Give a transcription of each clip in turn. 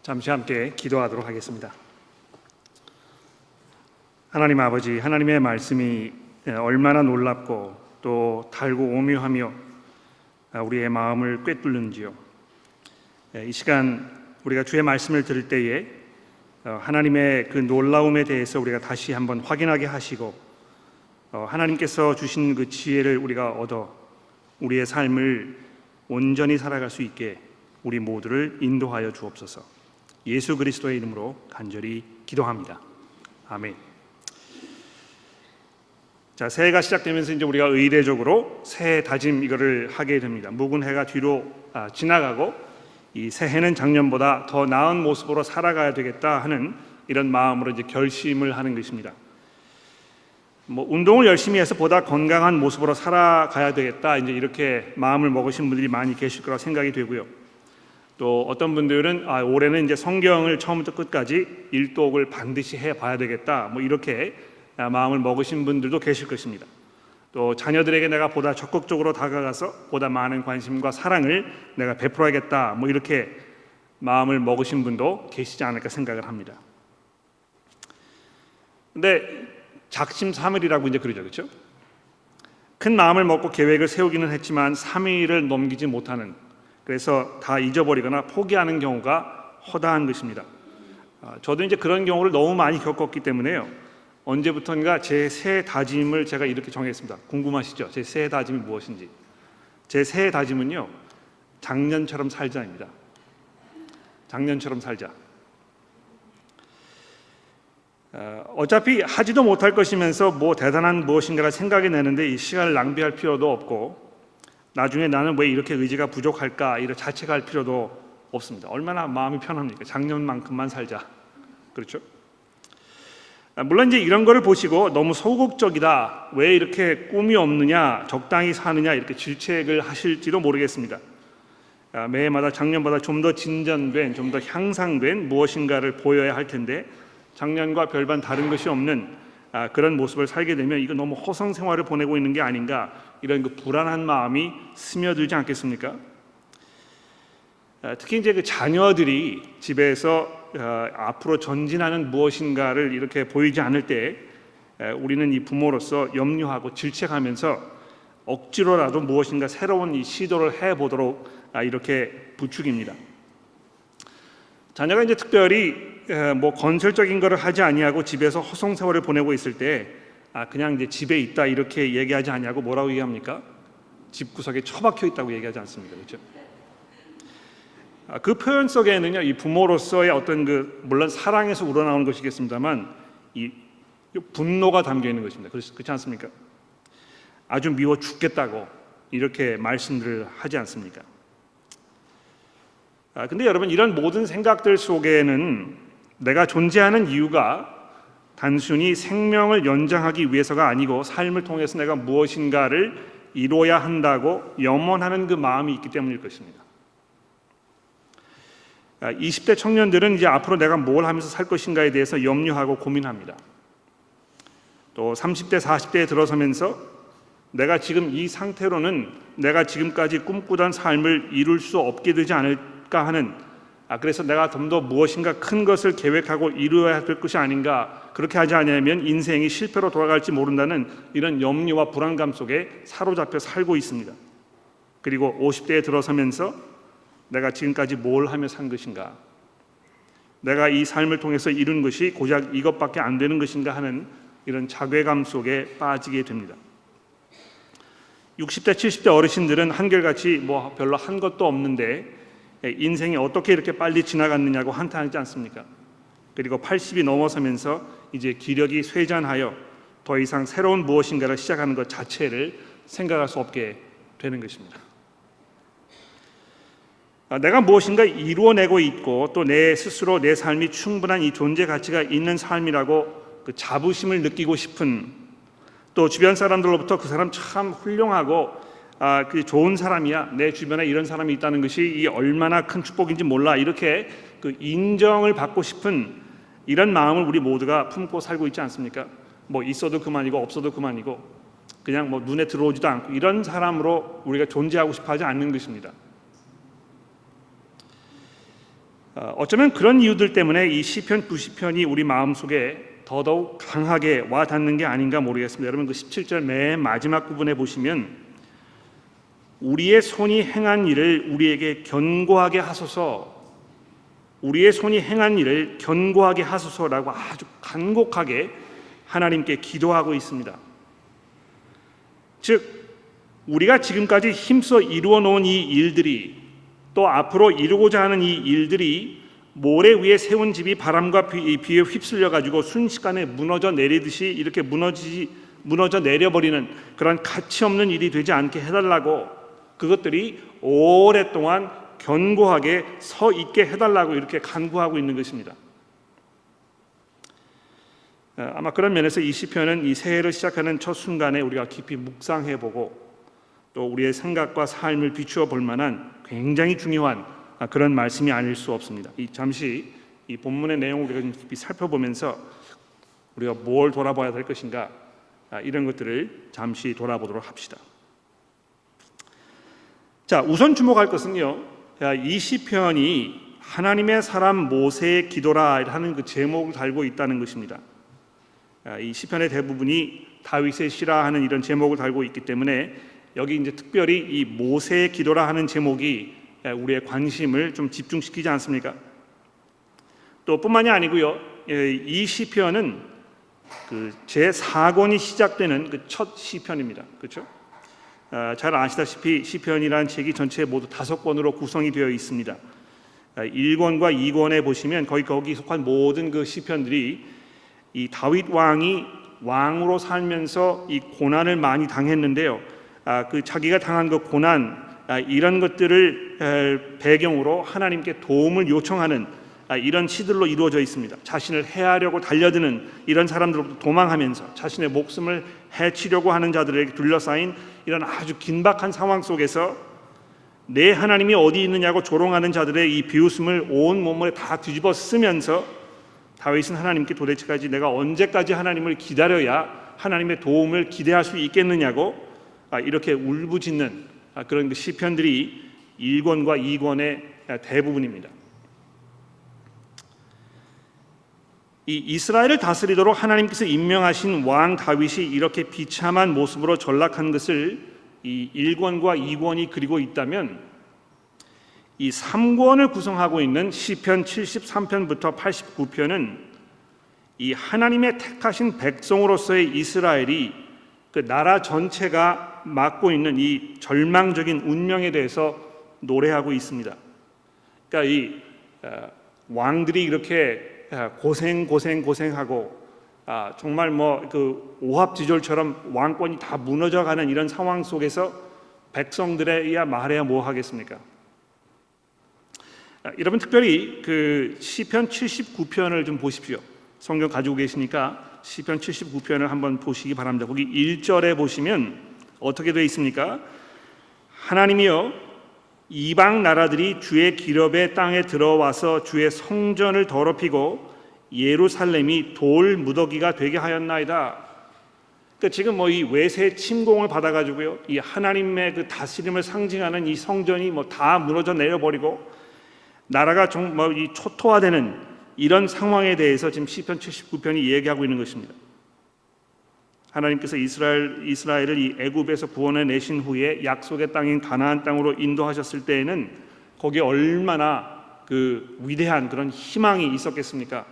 잠시 함께 기도하도록 하겠습니다. 하나님 아버지, 하나님의 말씀이 얼마나 놀랍고 또 달고 오묘하며 우리의 마음을 꿰뚫는지요. 이 시간 우리가 주의 말씀을 들을 때에 하나님의 그 놀라움에 대해서 우리가 다시 한번 확인하게 하시고 하나님께서 주신 그 지혜를 우리가 얻어 우리의 삶을 온전히 살아갈 수 있게 우리 모두를 인도하여 주옵소서. 예수 그리스도의 이름으로 간절히 기도합니다. 아멘. 자, 새해가 시작되면서 이제 우리가 의례적으로 새해 다짐 이거를 하게 됩니다. 묵은 해가 뒤로 지나가고 이 새해는 작년보다 더 나은 모습으로 살아가야 되겠다 하는 이런 마음으로 이제 결심을 하는 것입니다. 운동을 열심히 해서 보다 건강한 모습으로 살아가야 되겠다, 이제 이렇게 마음을 먹으신 분들이 많이 계실 거라 생각이 되고요. 또 어떤 분들은 올해는 이제 성경을 처음부터 끝까지 일독을 반드시 해봐야 되겠다, 이렇게 마음을 먹으신 분들도 계실 것입니다. 또 자녀들에게 내가 보다 적극적으로 다가가서 보다 많은 관심과 사랑을 내가 베풀어야겠다, 이렇게 마음을 먹으신 분도 계시지 않을까 생각을 합니다. 근데 작심삼일이라고 이제 그러죠, 그렇죠? 큰 마음을 먹고 계획을 세우기는 했지만 3일을 넘기지 못하는, 그래서 다 잊어버리거나 포기하는 경우가 허다한 것입니다. 저도 이제 그런 경우를 너무 많이 겪었기 때문에요. 언제부턴가 제 새해 다짐을 제가 이렇게 정했습니다. 궁금하시죠? 제 새해 다짐이 무엇인지. 제 새해 다짐은요, 작년처럼 살자입니다. 작년처럼 살자. 어차피 하지도 못할 것이면서 대단한 무엇인가를 생각이 내는데 이 시간을 낭비할 필요도 없고, 나중에 나는 왜 이렇게 의지가 부족할까 이렇게 자책할 필요도 없습니다. 얼마나 마음이 편합니까? 작년만큼만 살자. 그렇죠? 물론 이제 이런 거를 보시고 너무 소극적이다, 왜 이렇게 꿈이 없느냐, 적당히 사느냐 이렇게 질책을 하실지도 모르겠습니다. 매해마다 작년보다 좀 더 진전된, 좀 더 향상된 무엇인가를 보여야 할 텐데 작년과 별반 다른 것이 없는 그런 모습을 살게 되면 이거 너무 허송 생활을 보내고 있는 게 아닌가, 이런 그 불안한 마음이 스며들지 않겠습니까? 특히 이제 그 자녀들이 집에서 앞으로 전진하는 무엇인가를 이렇게 보이지 않을 때 우리는 이 부모로서 염려하고 질책하면서 억지로라도 무엇인가 새로운 이 시도를 해보도록 이렇게 부추깁니다. 자녀가 이제 특별히 건설적인 것을 하지 아니하고 집에서 허송 세월을 보내고 있을 때 그냥 이제 집에 있다 이렇게 얘기하지 아니하고 뭐라고 얘기합니까? 집구석에 처박혀 있다고 얘기하지 않습니까? 그렇죠? 그 표현 속에는요, 이 부모로서의 어떤 물론 사랑에서 우러나오는 것이겠습니다만 이 분노가 담겨 있는 것입니다. 그렇지 않습니까? 아주 미워 죽겠다고 이렇게 말씀들을 하지 않습니까? 근데 여러분, 이런 모든 생각들 속에는 내가 존재하는 이유가 단순히 생명을 연장하기 위해서가 아니고 삶을 통해서 내가 무엇인가를 이루어야 한다고 염원하는 그 마음이 있기 때문일 것입니다. 20대 청년들은 이제 앞으로 내가 뭘 하면서 살 것인가에 대해서 염려하고 고민합니다. 또 30대, 40대에 들어서면서 내가 지금 이 상태로는 내가 지금까지 꿈꾸던 삶을 이룰 수 없게 되지 않을까 하는, 그래서 내가 좀 더 무엇인가 큰 것을 계획하고 이루어야 될 것이 아닌가, 그렇게 하지 않으면 인생이 실패로 돌아갈지 모른다는 이런 염려와 불안감 속에 사로잡혀 살고 있습니다. 그리고 50대에 들어서면서 내가 지금까지 뭘 하며 산 것인가, 내가 이 삶을 통해서 이룬 것이 고작 이것밖에 안 되는 것인가 하는 이런 자괴감 속에 빠지게 됩니다. 60대, 70대 어르신들은 한결같이 별로 한 것도 없는데 인생이 어떻게 이렇게 빨리 지나갔느냐고 한탄하지 않습니까? 그리고 80이 넘어서면서 이제 기력이 쇠잔하여 더 이상 새로운 무엇인가를 시작하는 것 자체를 생각할 수 없게 되는 것입니다. 내가 무엇인가 이루어내고 있고 또 내 스스로 내 삶이 충분한 이 존재 가치가 있는 삶이라고 그 자부심을 느끼고 싶은, 또 주변 사람들로부터 그 사람 참 훌륭하고 그 좋은 사람이야, 내 주변에 이런 사람이 있다는 것이 이 얼마나 큰 축복인지 몰라, 이렇게 그 인정을 받고 싶은 이런 마음을 우리 모두가 품고 살고 있지 않습니까? 있어도 그만이고 없어도 그만이고 그냥 눈에 들어오지도 않고 이런 사람으로 우리가 존재하고 싶어 하지 않는 것입니다. 어쩌면 그런 이유들 때문에 이 시편 90편이 우리 마음속에 더더욱 강하게 와 닿는 게 아닌가 모르겠습니다. 여러분 그 17절 맨 마지막 부분에 보시면 우리의 손이 행한 일을 우리에게 견고하게 하소서, 우리의 손이 행한 일을 견고하게 하소서라고 아주 간곡하게 하나님께 기도하고 있습니다. 즉 우리가 지금까지 힘써 이루어 놓은 이 일들이, 또 앞으로 이루고자 하는 이 일들이 모래 위에 세운 집이 바람과 비에 휩쓸려 가지고 순식간에 무너져 내리듯이 이렇게 무너져 내려버리는 그런 가치 없는 일이 되지 않게 해달라고, 그것들이 오랫동안 견고하게 서 있게 해달라고 이렇게 간구하고 있는 것입니다. 아마 그런 면에서 이 시편은 이 새해를 시작하는 첫 순간에 우리가 깊이 묵상해보고 또 우리의 생각과 삶을 비추어 볼 만한 굉장히 중요한 그런 말씀이 아닐 수 없습니다. 잠시 이 본문의 내용을 우리가 좀 깊이 살펴보면서 우리가 뭘 돌아봐야 될 것인가, 이런 것들을 잠시 돌아보도록 합시다. 자, 우선 주목할 것은요, 이 시편이 하나님의 사람 모세의 기도라 하는 그 제목을 달고 있다는 것입니다. 이 시편의 대부분이 다윗의 시라 하는 이런 제목을 달고 있기 때문에 여기 이제 특별히 이 모세의 기도라 하는 제목이 우리의 관심을 좀 집중시키지 않습니까? 또 뿐만이 아니고요, 이 시편은 그 제 4권이 시작되는 그 첫 시편입니다. 그렇죠? 잘 아시다시피 시편이라는 책이 전체 모두 5권으로 구성이 되어 있습니다. 1권과 2권에 보시면 거기 속한 모든 그 시편들이 이 다윗 왕이 왕으로 살면서 이 고난을 많이 당했는데요. 그 자기가 당한 그 고난, 이런 것들을 배경으로 하나님께 도움을 요청하는 이런 시들로 이루어져 있습니다. 자신을 해하려고 달려드는 이런 사람들로부터 도망하면서 자신의 목숨을 해치려고 하는 자들에게 둘러싸인 이런 아주 긴박한 상황 속에서 내 하나님이 어디 있느냐고 조롱하는 자들의 이 비웃음을 온 몸에 다 뒤집어 쓰면서 다윗은 하나님께 도대체까지 내가 언제까지 하나님을 기다려야 하나님의 도움을 기대할 수 있겠느냐고 이렇게 울부짖는 그런 시편들이 1권과 2권의 대부분입니다. 이 이스라엘을 다스리도록 하나님께서 임명하신 왕 다윗이 이렇게 비참한 모습으로 전락한 것을 이 1권과 2권이 그리고 있다면, 이 3권을 구성하고 있는 시편 73편부터 89편은 이 하나님의 택하신 백성으로서의 이스라엘이 그 나라 전체가 맡고 있는 이 절망적인 운명에 대해서 노래하고 있습니다. 그러니까 이 왕들이 이렇게 고생하고 정말 그 오합지졸처럼 왕권이 다 무너져가는 이런 상황 속에서 백성들에야 말해야 뭐 하겠습니까? 여러분 특별히 그 시편 79편을 좀 보십시오. 성경 가지고 계시니까 시편 79편을 한번 보시기 바랍니다. 거기 1절에 보시면 어떻게 되어 있습니까? 하나님이여, 이방 나라들이 주의 기업의 땅에 들어와서 주의 성전을 더럽히고 예루살렘이 돌 무더기가 되게 하였나이다. 그러니까 지금 이 외세 침공을 받아가지고요, 이 하나님의 그 다스림을 상징하는 이 성전이 다 무너져 내려버리고 나라가 이 초토화되는 이런 상황에 대해서 지금 시편 79편이 얘기하고 있는 것입니다. 하나님께서 이스라엘을 이 애굽에서 구원해 내신 후에 약속의 땅인 가나안 땅으로 인도하셨을 때에는 거기에 얼마나 그 위대한 그런 희망이 있었겠습니까?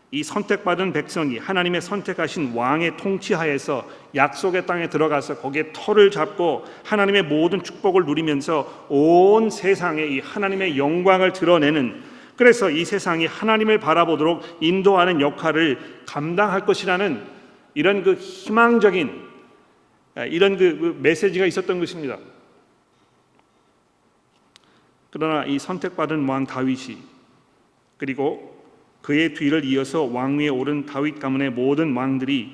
이 선택받은 백성이 하나님의 선택하신 왕의 통치하에서 약속의 땅에 들어가서 거기에 터를 잡고 하나님의 모든 축복을 누리면서 온 세상에 이 하나님의 영광을 드러내는, 그래서 이 세상이 하나님을 바라보도록 인도하는 역할을 감당할 것이라는 이런 그 희망적인 이런 그 메시지가 있었던 것입니다. 그러나 이 선택받은 왕 다윗이, 그리고 그의 뒤를 이어서 왕위에 오른 다윗 가문의 모든 왕들이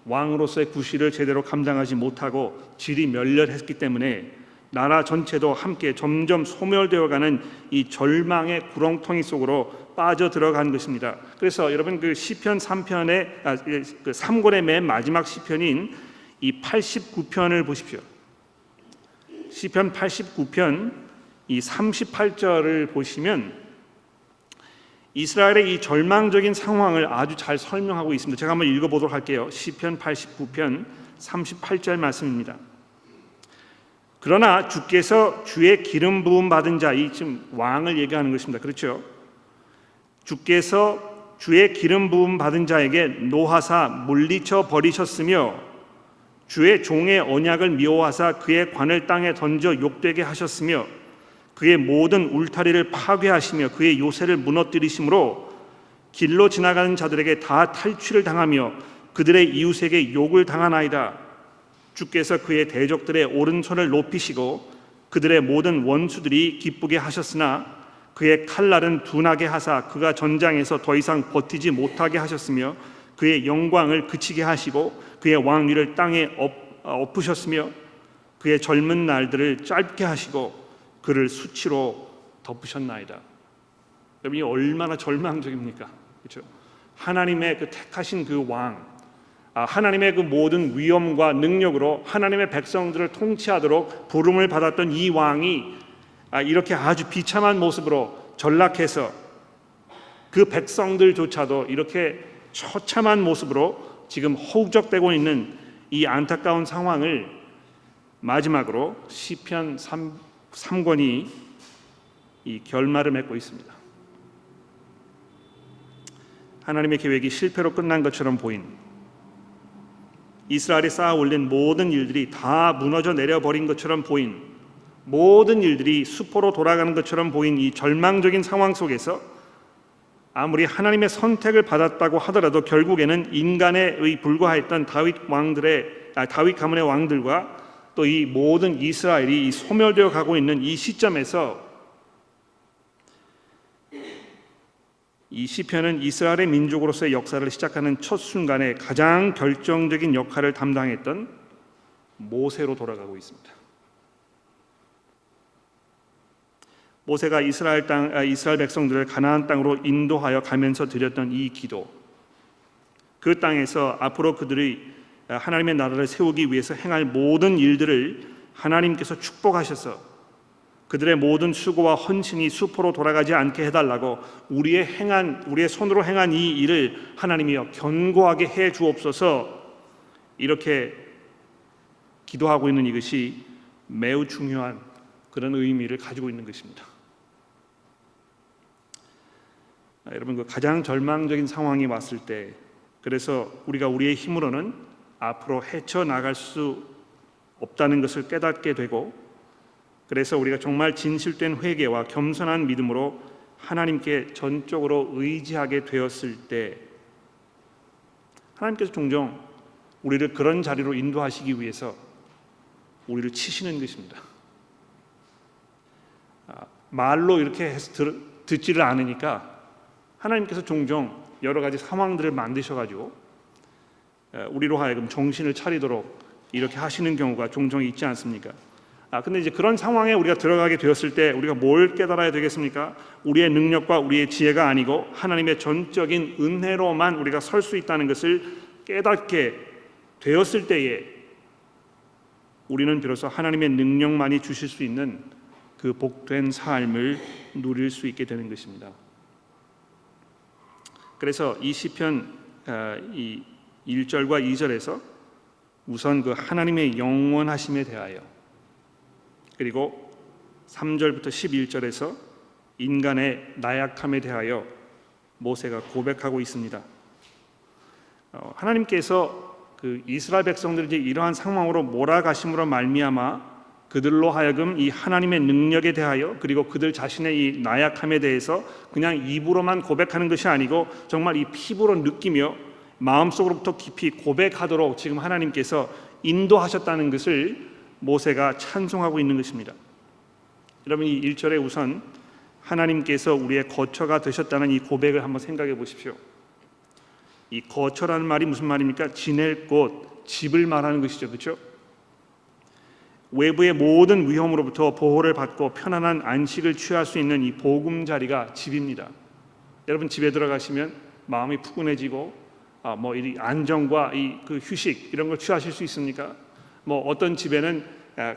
왕으로서의 구실을 제대로 감당하지 못하고 질이 멸렬했기 때문에 나라 전체도 함께 점점 소멸되어가는 이 절망의 구렁텅이 속으로 빠져들어간 것입니다. 그래서 여러분 그 시편 3편의 그 3권의 맨 마지막 시편인 이 89편을 보십시오. 시편 89편 이 38절을 보시면 이스라엘의 이 절망적인 상황을 아주 잘 설명하고 있습니다. 제가 한번 읽어보도록 할게요. 시편 89편 38절 말씀입니다. 그러나 주께서 주의 기름 부음 받은 자, 이 지금 왕을 얘기하는 것입니다. 그렇죠? 주께서 주의 기름 부음 받은 자에게 노하사 물리쳐 버리셨으며 주의 종의 언약을 미워하사 그의 관을 땅에 던져 욕되게 하셨으며 그의 모든 울타리를 파괴하시며 그의 요새를 무너뜨리심으로 길로 지나가는 자들에게 다 탈취를 당하며 그들의 이웃에게 욕을 당하나이다. 주께서 그의 대적들의 오른손을 높이시고 그들의 모든 원수들이 기쁘게 하셨으나 그의 칼날은 둔하게 하사 그가 전장에서 더 이상 버티지 못하게 하셨으며 그의 영광을 그치게 하시고 그의 왕위를 땅에 엎으셨으며 그의 젊은 날들을 짧게 하시고 그를 수치로 덮으셨나이다. 여러분이 얼마나 절망적입니까? 그렇죠? 하나님의 그 택하신 그 왕, 하나님의 그 모든 위엄과 능력으로 하나님의 백성들을 통치하도록 부름을 받았던 이 왕이 이렇게 아주 비참한 모습으로 전락해서 그 백성들조차도 이렇게 처참한 모습으로 지금 허우적대고 있는 이 안타까운 상황을 마지막으로 시편 3권이 이 결말을 맺고 있습니다. 하나님의 계획이 실패로 끝난 것처럼 보인, 이스라엘이 쌓아 올린 모든 일들이 다 무너져 내려버린 것처럼 보인, 모든 일들이 수포로 돌아가는 것처럼 보인 이 절망적인 상황 속에서 아무리 하나님의 선택을 받았다고 하더라도 결국에는 인간에 불과했던 다윗 가문의 왕들과 또 이 모든 이스라엘이 소멸되어 가고 있는 이 시점에서 이 시편은 이스라엘의 민족으로서의 역사를 시작하는 첫 순간에 가장 결정적인 역할을 담당했던 모세로 돌아가고 있습니다. 모세가 이스라엘 백성들을 가나안 땅으로 인도하여 가면서 드렸던 이 기도, 그 땅에서 앞으로 그들이 하나님의 나라를 세우기 위해서 행할 모든 일들을 하나님께서 축복하셔서 그들의 모든 수고와 헌신이 수포로 돌아가지 않게 해달라고 우리의 손으로 행한 이 일을 하나님이여 견고하게 해 주옵소서, 이렇게 기도하고 있는 이것이 매우 중요한 그런 의미를 가지고 있는 것입니다. 여러분, 그 가장 절망적인 상황이 왔을 때, 그래서 우리가 우리의 힘으로는 앞으로 헤쳐나갈 수 없다는 것을 깨닫게 되고, 그래서 우리가 정말 진실된 회개와 겸손한 믿음으로 하나님께 전적으로 의지하게 되었을 때 하나님께서 종종 우리를 그런 자리로 인도하시기 위해서 우리를 치시는 것입니다. 말로 이렇게 해서 듣지를 않으니까 하나님께서 종종 여러 가지 상황들을 만드셔가지고 우리로 하여금 정신을 차리도록 이렇게 하시는 경우가 종종 있지 않습니까? 근데 이제 그런 상황에 우리가 들어가게 되었을 때 우리가 뭘 깨달아야 되겠습니까? 우리의 능력과 우리의 지혜가 아니고 하나님의 전적인 은혜로만 우리가 설 수 있다는 것을 깨닫게 되었을 때에 우리는 비로소 하나님의 능력만이 주실 수 있는 그 복된 삶을 누릴 수 있게 되는 것입니다. 그래서 이 시편 이 1절과 2절에서 우선 그 하나님의 영원하심에 대하여, 그리고 3절부터 11절에서 인간의 나약함에 대하여 모세가 고백하고 있습니다. 하나님께서 그 이스라엘 백성들이 이러한 상황으로 몰아가심으로 말미암아 그들로 하여금 이 하나님의 능력에 대하여, 그리고 그들 자신의 이 나약함에 대해서 그냥 입으로만 고백하는 것이 아니고 정말 이 피부로 느끼며 마음속으로부터 깊이 고백하도록 지금 하나님께서 인도하셨다는 것을 모세가 찬송하고 있는 것입니다. 여러분, 이 1절에 우선 하나님께서 우리의 거처가 되셨다는 이 고백을 한번 생각해 보십시오. 이 거처라는 말이 무슨 말입니까? 지낼 곳, 집을 말하는 것이죠. 그렇죠? 외부의 모든 위험으로부터 보호를 받고 편안한 안식을 취할 수 있는 이 보금자리가 집입니다. 여러분, 집에 들어가시면 마음이 푸근해지고 이 안정과 그 휴식 이런 걸 취하실 수 있습니까? 어떤 집에는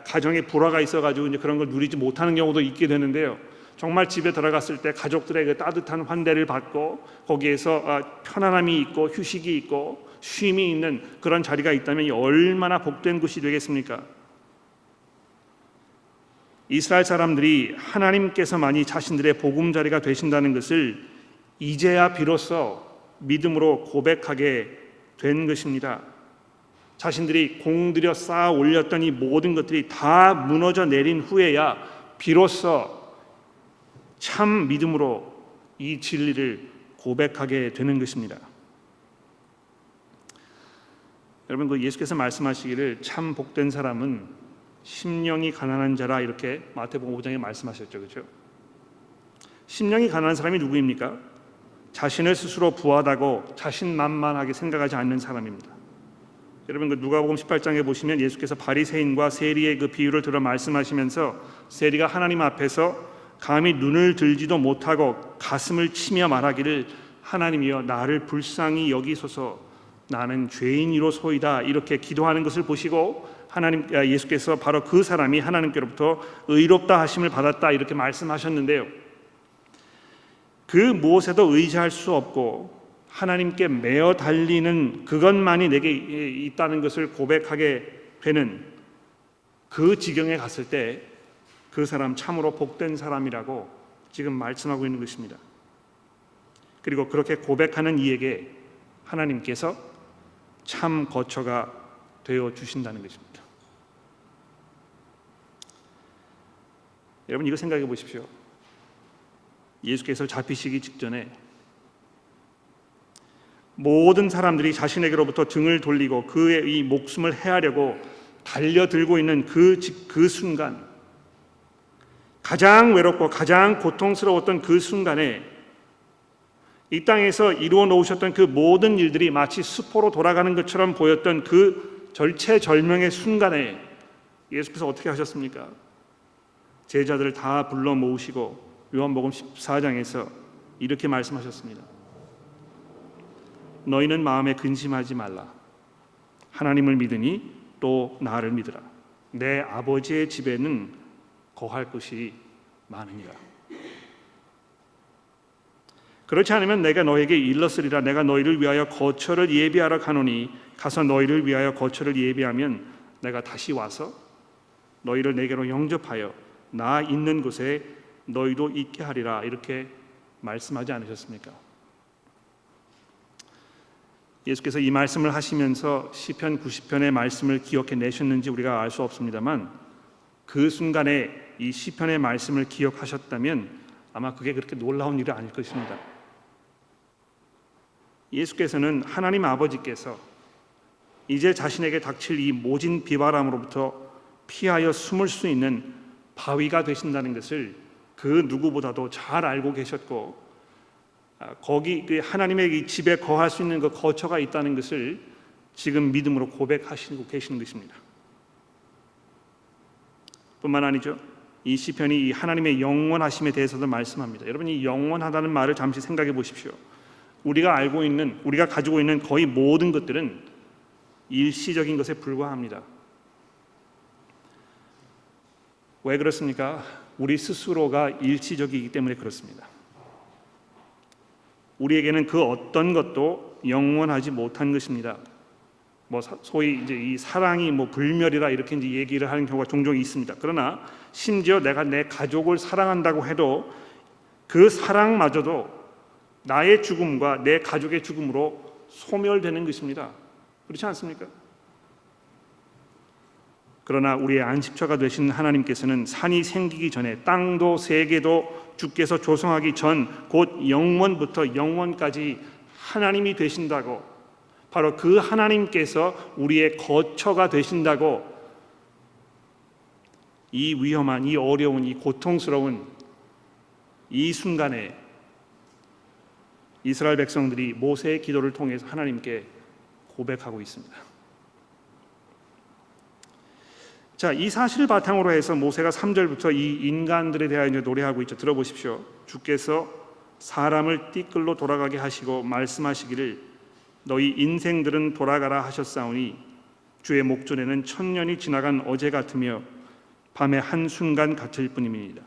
가정의 불화가 있어가지고 이제 그런 걸 누리지 못하는 경우도 있게 되는데요. 정말 집에 들어갔을 때 가족들의 그 따뜻한 환대를 받고 거기에서 편안함이 있고 휴식이 있고 쉼이 있는 그런 자리가 있다면 얼마나 복된 곳이 되겠습니까? 이스라엘 사람들이 하나님께서만이 자신들의 보금자리가 되신다는 것을 이제야 비로소 믿음으로 고백하게 된 것입니다. 자신들이 공들여 쌓아 올렸던 이 모든 것들이 다 무너져 내린 후에야 비로소 참 믿음으로 이 진리를 고백하게 되는 것입니다. 여러분, 그 예수께서 말씀하시기를 참 복된 사람은 심령이 가난한 자라, 이렇게 마태복음 5장에 말씀하셨죠, 그렇죠? 심령이 가난한 사람이 누구입니까? 자신을 스스로 부하다고 자신만만하게 생각하지 않는 사람입니다. 여러분, 그 누가복음 18장에 보시면 예수께서 바리새인과 세리의 그 비유를 들어 말씀하시면서 세리가 하나님 앞에서 감히 눈을 들지도 못하고 가슴을 치며 말하기를 하나님이여 나를 불쌍히 여기소서 나는 죄인이로소이다, 이렇게 기도하는 것을 보시고 예수께서 바로 그 사람이 하나님께로부터 의롭다 하심을 받았다, 이렇게 말씀하셨는데요. 그 무엇에도 의지할 수 없고 하나님께 매어 달리는 그것만이 내게 있다는 것을 고백하게 되는 그 지경에 갔을 때 그 사람 참으로 복된 사람이라고 지금 말씀하고 있는 것입니다. 그리고 그렇게 고백하는 이에게 하나님께서 참 거처가 되어 주신다는 것입니다. 여러분, 이거 생각해 보십시오. 예수께서 잡히시기 직전에 모든 사람들이 자신에게로부터 등을 돌리고 그의 이 목숨을 해하려고 달려들고 있는 그 순간, 가장 외롭고 가장 고통스러웠던 그 순간에 이 땅에서 이루어 놓으셨던 그 모든 일들이 마치 수포로 돌아가는 것처럼 보였던 그 절체절명의 순간에 예수께서 어떻게 하셨습니까? 제자들을 다 불러 모으시고 요한복음 14장에서 이렇게 말씀하셨습니다. 너희는 마음에 근심하지 말라. 하나님을 믿으니 또 나를 믿으라. 내 아버지의 집에는 거할 것이 많으니라. 그렇지 않으면 내가 너에게 일렀으리라. 내가 너희를 위하여 거처를 예비하러 가노니 가서 너희를 위하여 거처를 예비하면 내가 다시 와서 너희를 내게로 영접하여 나 있는 곳에 너희도 있게 하리라, 이렇게 말씀하지 않으셨습니까? 예수께서 이 말씀을 하시면서 시편 90편의 말씀을 기억해 내셨는지 우리가 알 수 없습니다만 그 순간에 이 시편의 말씀을 기억하셨다면 아마 그게 그렇게 놀라운 일이 아닐 것입니다. 예수께서는 하나님 아버지께서 이제 자신에게 닥칠 이 모진 비바람으로부터 피하여 숨을 수 있는 바위가 되신다는 것을 그 누구보다도 잘 알고 계셨고, 거기 하나님의 이 집에 거할 수 있는 그 거처가 있다는 것을 지금 믿음으로 고백하시고 계시는 것입니다. 뿐만 아니죠, 이 시편이 이 하나님의 영원하심에 대해서도 말씀합니다. 여러분, 이 영원하다는 말을 잠시 생각해 보십시오. 우리가 가지고 있는 거의 모든 것들은 일시적인 것에 불과합니다. 왜 그렇습니까? 우리 스스로가 일시적이기 때문에 그렇습니다. 우리에게는 그 어떤 것도 영원하지 못한 것입니다. 소위 이제 이 사랑이 불멸이라 이렇게 이제 얘기를 하는 경우가 종종 있습니다. 그러나 심지어 내가 내 가족을 사랑한다고 해도 그 사랑마저도 나의 죽음과 내 가족의 죽음으로 소멸되는 것입니다. 그렇지 않습니까? 그러나 우리의 안식처가 되신 하나님께서는 산이 생기기 전에 땅도 세계도 주께서 조성하기 전 곧 영원부터 영원까지 하나님이 되신다고, 바로 그 하나님께서 우리의 거처가 되신다고, 이 위험한, 이 어려운, 이 고통스러운 이 순간에 이스라엘 백성들이 모세의 기도를 통해서 하나님께 고백하고 있습니다. 자, 이 사실을 바탕으로 해서 모세가 3절부터 이 인간들에 대하여 이제 노래하고 있죠. 들어보십시오. 주께서 사람을 띠끌로 돌아가게 하시고 말씀하시기를 너희 인생들은 돌아가라 하셨사오니 주의 목전에는 천년이 지나간 어제 같으며 밤의 한순간 같을 뿐입니다.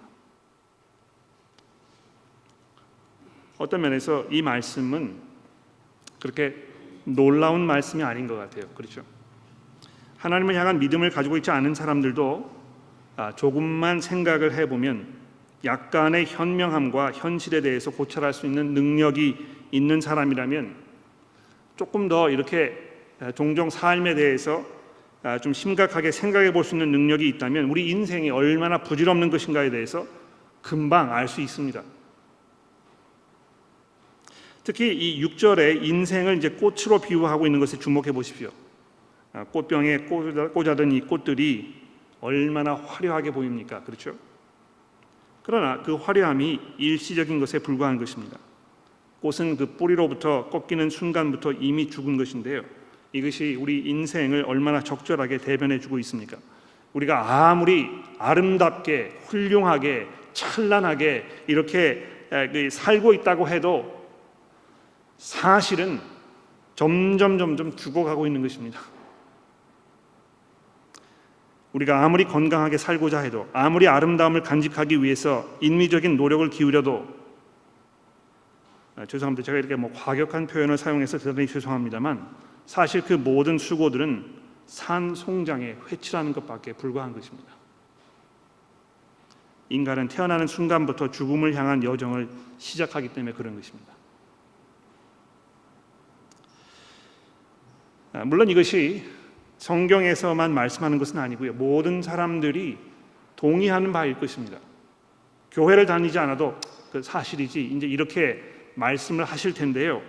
어떤 면에서 이 말씀은 그렇게 놀라운 말씀이 아닌 것 같아요. 그렇죠? 하나님을 향한 믿음을 가지고 있지 않은 사람들도 조금만 생각을 해보면 약간의 현명함과 현실에 대해서 고찰할 수 있는 능력이 있는 사람이라면 조금 더 이렇게 종종 삶에 대해서 좀 심각하게 생각해 볼 수 있는 능력이 있다면 우리 인생이 얼마나 부질없는 것인가에 대해서 금방 알 수 있습니다. 특히 이 6절에 인생을 이제 꽃으로 비유하고 있는 것에 주목해 보십시오. 꽃병에 꽂아둔 이 꽃들이 얼마나 화려하게 보입니까? 그렇죠? 그러나 그 화려함이 일시적인 것에 불과한 것입니다. 꽃은 그 뿌리로부터 꺾이는 순간부터 이미 죽은 것인데요. 이것이 우리 인생을 얼마나 적절하게 대변해 주고 있습니까? 우리가 아무리 아름답게 훌륭하게 찬란하게 이렇게 살고 있다고 해도 사실은 점점 죽어가고 있는 것입니다. 우리가 아무리 건강하게 살고자 해도 아무리 아름다움을 간직하기 위해서 인위적인 노력을 기울여도 죄송합니다. 제가 이렇게 과격한 표현을 사용해서 대단히 죄송합니다만 사실 그 모든 수고들은 산송장에 회칠하는 것밖에 불과한 것입니다. 인간은 태어나는 순간부터 죽음을 향한 여정을 시작하기 때문에 그런 것입니다. 물론 이것이 성경에서만 말씀하는 것은 아니고요. 모든 사람들이 동의하는 바일 것입니다. 교회를 다니지 않아도 그 사실이지 이제 이렇게 말씀을 하실 텐데요.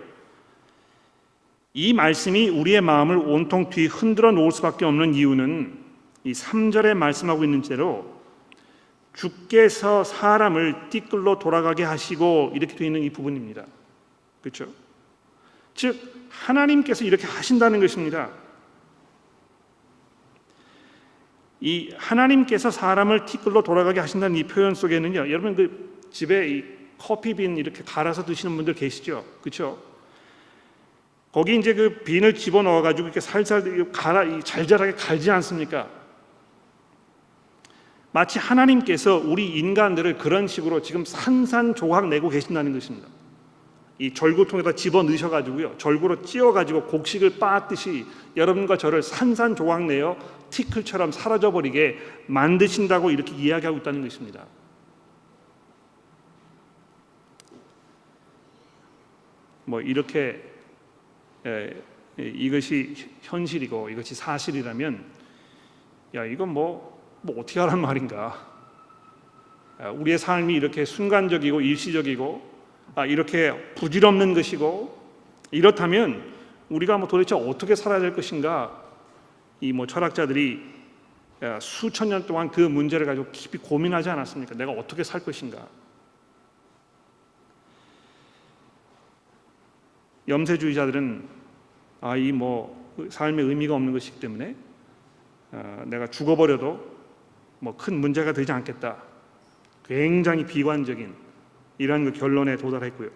이 말씀이 우리의 마음을 온통 뒤흔들어 놓을 수밖에 없는 이유는 이 3절에 말씀하고 있는 대로 주께서 사람을 띠끌로 돌아가게 하시고 이렇게 되어 있는 이 부분입니다. 그렇죠? 즉 하나님께서 이렇게 하신다는 것입니다. 이 하나님께서 사람을 티끌로 돌아가게 하신다는 이 표현 속에는요, 여러분 그 집에 이 커피빈 이렇게 갈아서 드시는 분들 계시죠, 그렇죠? 거기 이제 그 빈을 집어 넣어가지고 이렇게 살살 잘잘하게 갈지 않습니까? 마치 하나님께서 우리 인간들을 그런 식으로 지금 산산조각 내고 계신다는 것입니다. 이 절구통에다 집어 넣으셔가지고요, 절구로 찧어가지고 곡식을 빻듯이 여러분과 저를 산산조각 내어 티끌처럼 사라져버리게 만드신다고 이렇게 이야기하고 있다는 것입니다. 이렇게 이것이 현실이고 이것이 사실이라면 이건 뭐 어떻게 하란 말인가? 우리의 삶이 이렇게 순간적이고 일시적이고 이렇게 부질없는 것이고 이렇다면 우리가 도대체 어떻게 살아야 될 것인가? 이 철학자들이 수천 년 동안 그 문제를 가지고 깊이 고민하지 않았습니까? 내가 어떻게 살 것인가? 염세주의자들은 이 삶의 의미가 없는 것이기 때문에 내가 죽어버려도 큰 문제가 되지 않겠다. 굉장히 비관적인 이런 결론에 도달했고요.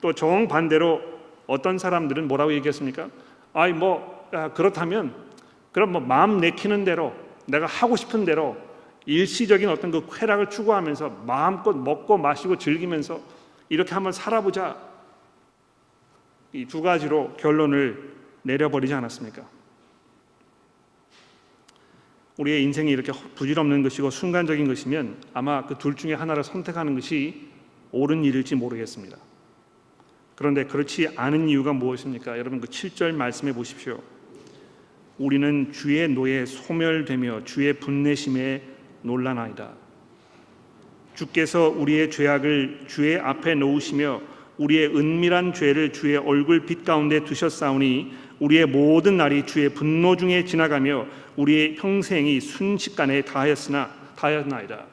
또 정반대로 어떤 사람들은 뭐라고 얘기했습니까? 그렇다면 그럼 마음 내키는 대로 내가 하고 싶은 대로 일시적인 어떤 그 쾌락을 추구하면서 마음껏 먹고 마시고 즐기면서 이렇게 한번 살아보자. 이 두 가지로 결론을 내려버리지 않았습니까? 우리의 인생이 이렇게 부질없는 것이고 순간적인 것이면 아마 그 둘 중에 하나를 선택하는 것이 옳은 일일지 모르겠습니다. 그런데 그렇지 않은 이유가 무엇입니까? 여러분 그 7절 말씀해 보십시오. 우리는 주의 노에 소멸되며 주의 분내심에 놀라나이다. 주께서 우리의 죄악을 주의 앞에 놓으시며 우리의 은밀한 죄를 주의 얼굴 빛 가운데 두셨사오니 우리의 모든 날이 주의 분노 중에 지나가며 우리의 평생이 순식간에 다하였나이다.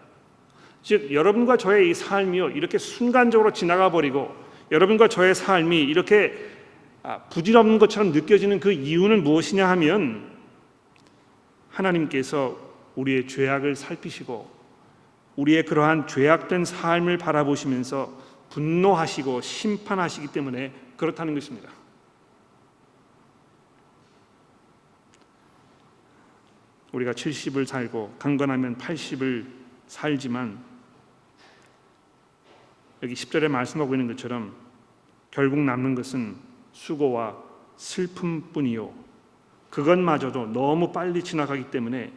즉 여러분과 저의 이 삶이요 이렇게 순간적으로 지나가 버리고 여러분과 저의 삶이 이렇게 부질없는 것처럼 느껴지는 그 이유는 무엇이냐 하면 하나님께서 우리의 죄악을 살피시고 우리의 그러한 죄악된 삶을 바라보시면서 분노하시고 심판하시기 때문에 그렇다는 것입니다. 우리가 70을 살고 강건하면 80을 살지만 여기 10절에 말씀하고 있는 것처럼 결국 남는 것은 수고와 슬픔뿐이요, 그것마저도 너무 빨리 지나가기 때문에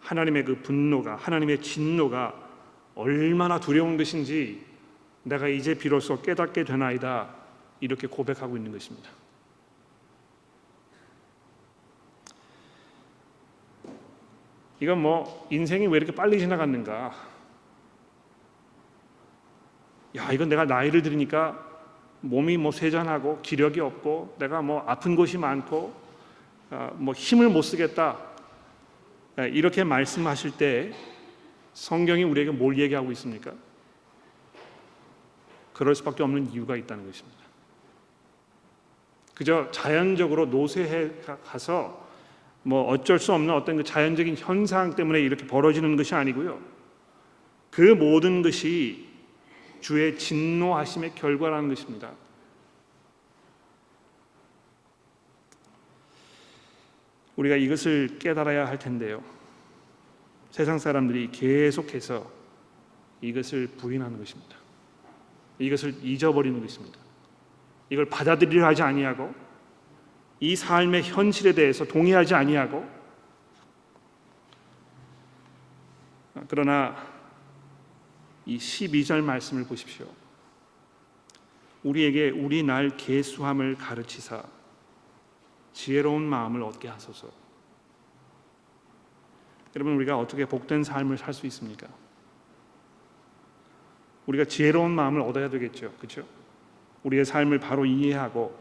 하나님의 그 분노가, 하나님의 진노가 얼마나 두려운 것인지 내가 이제 비로소 깨닫게 되나이다, 이렇게 고백하고 있는 것입니다. 이건 인생이 왜 이렇게 빨리 지나갔는가? 이건 내가 나이를 들으니까 몸이 쇠잔하고 기력이 없고 내가 아픈 곳이 많고 힘을 못 쓰겠다, 이렇게 말씀하실 때 성경이 우리에게 뭘 얘기하고 있습니까? 그럴 수밖에 없는 이유가 있다는 것입니다. 그저 자연적으로 노쇠해 가서 어쩔 수 없는 어떤 그 자연적인 현상 때문에 이렇게 벌어지는 것이 아니고요, 그 모든 것이 주의 진노하심의 결과라는 것입니다. 우리가 이것을 깨달아야 할 텐데요, 세상 사람들이 계속해서 이것을 부인하는 것입니다. 이것을 잊어버리는 것입니다. 이걸 받아들이려 하지 아니하고 이 삶의 현실에 대해서 동의하지 아니하고, 그러나 이 12절 말씀을 보십시오. 우리에게 우리 날 계수함을 가르치사 지혜로운 마음을 얻게 하소서. 여러분, 우리가 어떻게 복된 삶을 살 수 있습니까? 우리가 지혜로운 마음을 얻어야 되겠죠, 그렇죠? 우리의 삶을 바로 이해하고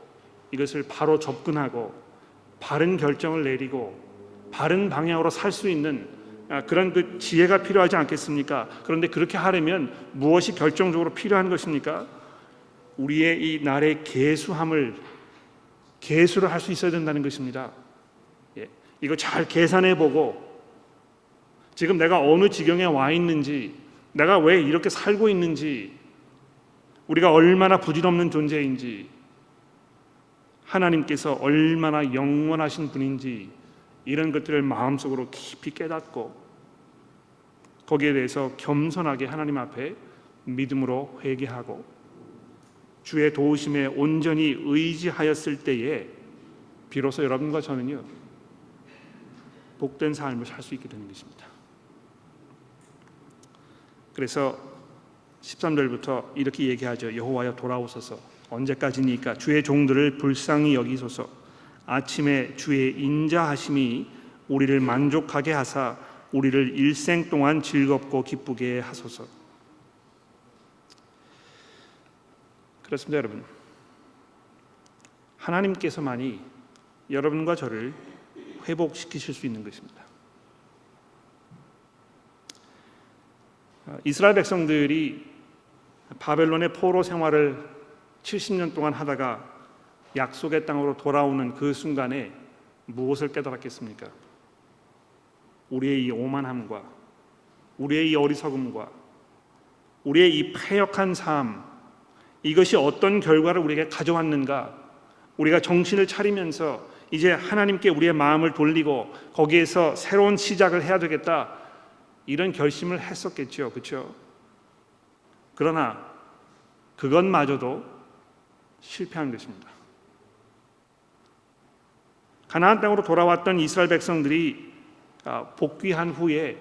이것을 바로 접근하고 바른 결정을 내리고 바른 방향으로 살 수 있는 그런 그 지혜가 필요하지 않겠습니까? 그런데 그렇게 하려면 무엇이 결정적으로 필요한 것입니까? 우리의 이 날의 계수를 할 수 있어야 된다는 것입니다. 이거 잘 계산해 보고 지금 내가 어느 지경에 와 있는지, 내가 왜 이렇게 살고 있는지, 우리가 얼마나 부질없는 존재인지, 하나님께서 얼마나 영원하신 분인지, 이런 것들을 마음속으로 깊이 깨닫고 거기에 대해서 겸손하게 하나님 앞에 믿음으로 회개하고 주의 도우심에 온전히 의지하였을 때에 비로소 여러분과 저는요, 복된 삶을 살 수 있게 되는 것입니다. 그래서 13절부터 이렇게 얘기하죠. 여호와여 돌아오소서. 언제까지니까? 주의 종들을 불쌍히 여기소서. 아침에 주의 인자하심이 우리를 만족하게 하사 우리를 일생 동안 즐겁고 기쁘게 하소서. 그렇습니다, 여러분. 하나님께서만이 여러분과 저를 회복시키실 수 있는 것입니다. 이스라엘 백성들이 바벨론의 포로 생활을 70년 동안 하다가 약속의 땅으로 돌아오는 그 순간에 무엇을 깨달았겠습니까? 우리의 이 오만함과 우리의 이 어리석음과 우리의 이 패역한 삶, 이것이 어떤 결과를 우리에게 가져왔는가? 우리가 정신을 차리면서 이제 하나님께 우리의 마음을 돌리고 거기에서 새로운 시작을 해야 되겠다, 이런 결심을 했었겠죠, 그렇죠? 그러나 그것마저도 실패한 것입니다. 가나안 땅으로 돌아왔던 이스라엘 백성들이 복귀한 후에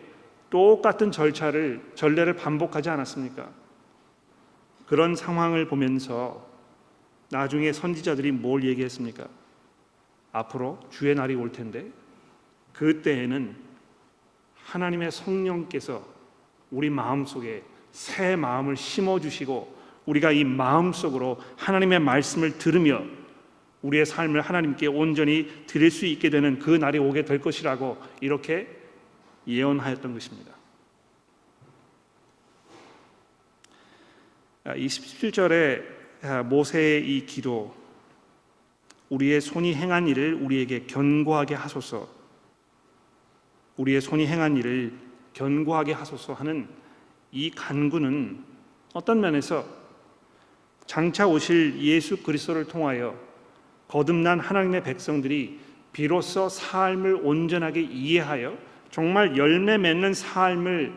똑같은 전례를 반복하지 않았습니까? 그런 상황을 보면서 나중에 선지자들이 뭘 얘기했습니까? 앞으로 주의 날이 올 텐데 그때에는 하나님의 성령께서 우리 마음속에 새 마음을 심어주시고 우리가 이 마음속으로 하나님의 말씀을 들으며 우리의 삶을 하나님께 온전히 드릴 수 있게 되는 그 날이 오게 될 것이라고 이렇게 예언하였던 것입니다. 이 17절에 모세의 이 기도, 우리의 손이 행한 일을 우리에게 견고하게 하소서, 우리의 손이 행한 일을 견고하게 하소서 하는 이 간구는 어떤 면에서 장차 오실 예수 그리스도를 통하여 거듭난 하나님의 백성들이 비로소 삶을 온전하게 이해하여 정말 열매 맺는 삶을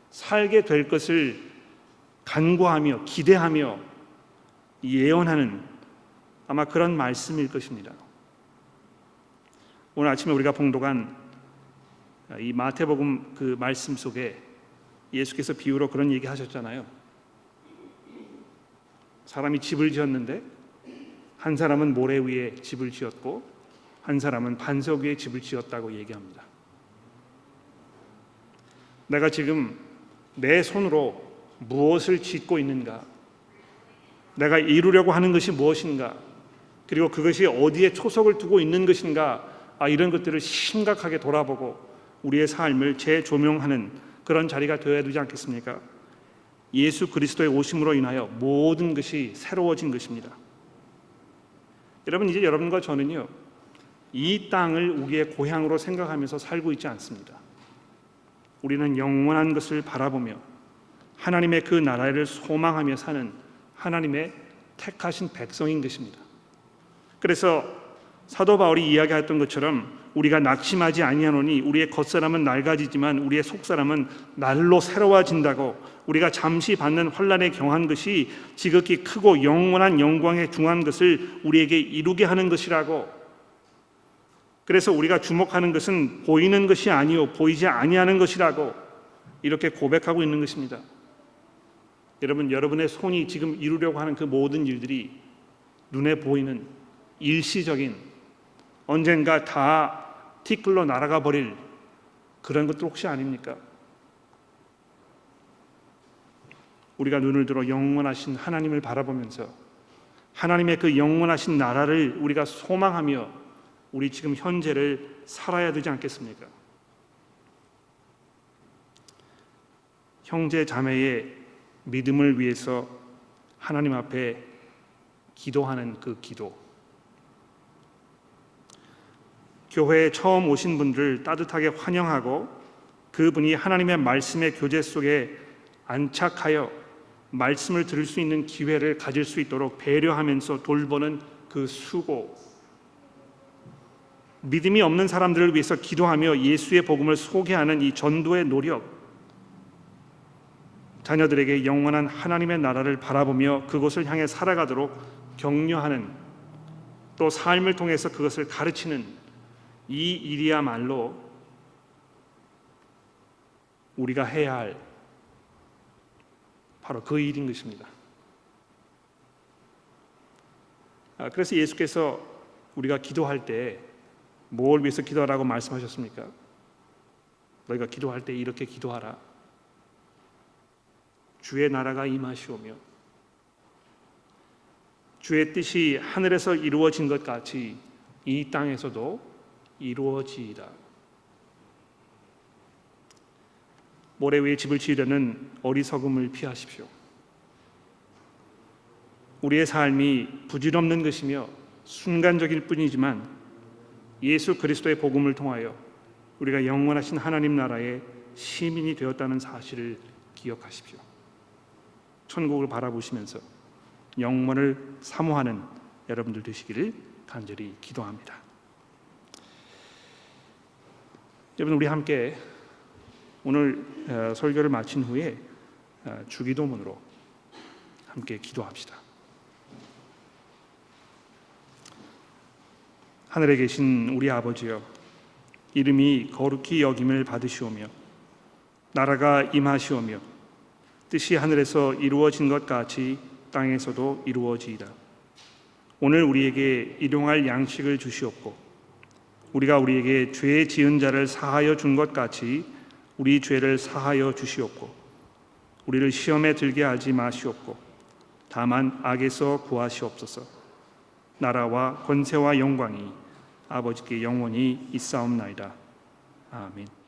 살게 될 것을 간구하며 기대하며 예언하는 아마 그런 말씀일 것입니다. 오늘 아침에 우리가 봉독한 이 마태복음 그 말씀 속에 예수께서 비유로 그런 얘기 하셨잖아요. 사람이 집을 지었는데 한 사람은 모래 위에 집을 지었고 한 사람은 반석 위에 집을 지었다고 얘기합니다. 내가 지금 내 손으로 무엇을 짓고 있는가? 내가 이루려고 하는 것이 무엇인가? 그리고 그것이 어디에 초석을 두고 있는 것인가? 이런 것들을 심각하게 돌아보고 우리의 삶을 재조명하는 그런 자리가 되어야 되지 않겠습니까? 예수 그리스도의 오심으로 인하여 모든 것이 새로워진 것입니다. 여러분, 이제 여러분과 저는요, 이 땅을 우리의 고향으로 생각하면서 살고 있지 않습니다. 우리는 영원한 것을 바라보며 하나님의 그 나라를 소망하며 사는 하나님의 택하신 백성인 것입니다. 그래서 사도 바울이 이야기했던 것처럼 우리가 낙심하지 아니하노니 우리의 겉사람은 낡아지지만 우리의 속사람은 날로 새로워진다고, 우리가 잠시 받는 환난에 경한 것이 지극히 크고 영원한 영광에 중한 것을 우리에게 이루게 하는 것이라고. 그래서 우리가 주목하는 것은 보이는 것이 아니요 보이지 아니하는 것이라고 이렇게 고백하고 있는 것입니다. 여러분, 여러분의 손이 지금 이루려고 하는 그 모든 일들이 눈에 보이는 일시적인, 언젠가 다 티끌로 날아가 버릴 그런 것들 혹시 아닙니까? 우리가 눈을 들어 영원하신 하나님을 바라보면서 하나님의 그 영원하신 나라를 우리가 소망하며 우리 지금 현재를 살아야 되지 않겠습니까? 형제 자매의 믿음을 위해서 하나님 앞에 기도하는 그 기도, 교회에 처음 오신 분들을 따뜻하게 환영하고 그분이 하나님의 말씀의 교제 속에 안착하여 말씀을 들을 수 있는 기회를 가질 수 있도록 배려하면서 돌보는 그 수고, 믿음이 없는 사람들을 위해서 기도하며 예수의 복음을 소개하는 이 전도의 노력, 자녀들에게 영원한 하나님의 나라를 바라보며 그곳을 향해 살아가도록 격려하는, 또 삶을 통해서 그것을 가르치는 이 일이야말로 우리가 해야 할 바로 그 일인 것입니다. 그래서 예수께서 우리가 기도할 때 뭘 위해서 기도하라고 말씀하셨습니까? 너희가 기도할 때 이렇게 기도하라. 주의 나라가 임하시오며 주의 뜻이 하늘에서 이루어진 것 같이 이 땅에서도 이루어지이다. 모래 위에 집을 지으려는 어리석음을 피하십시오. 우리의 삶이 부질없는 것이며 순간적일 뿐이지만 예수 그리스도의 복음을 통하여 우리가 영원하신 하나님 나라의 시민이 되었다는 사실을 기억하십시오. 천국을 바라보시면서 영원을 사모하는 여러분들 되시기를 간절히 기도합니다. 여러분, 우리 함께 오늘 설교를 마친 후에 주기도문으로 함께 기도합시다. 하늘에 계신 우리 아버지여, 이름이 거룩히 여김을 받으시오며 나라가 임하시오며 뜻이 하늘에서 이루어진 것 같이 땅에서도 이루어지이다. 오늘 우리에게 일용할 양식을 주시옵고 우리가 우리에게 죄 지은 자를 사하여 준 것 같이 우리 죄를 사하여 주시옵고 우리를 시험에 들게 하지 마시옵고 다만 악에서 구하시옵소서. 나라와 권세와 영광이 아버지께 영원히 있사옵나이다. 아멘.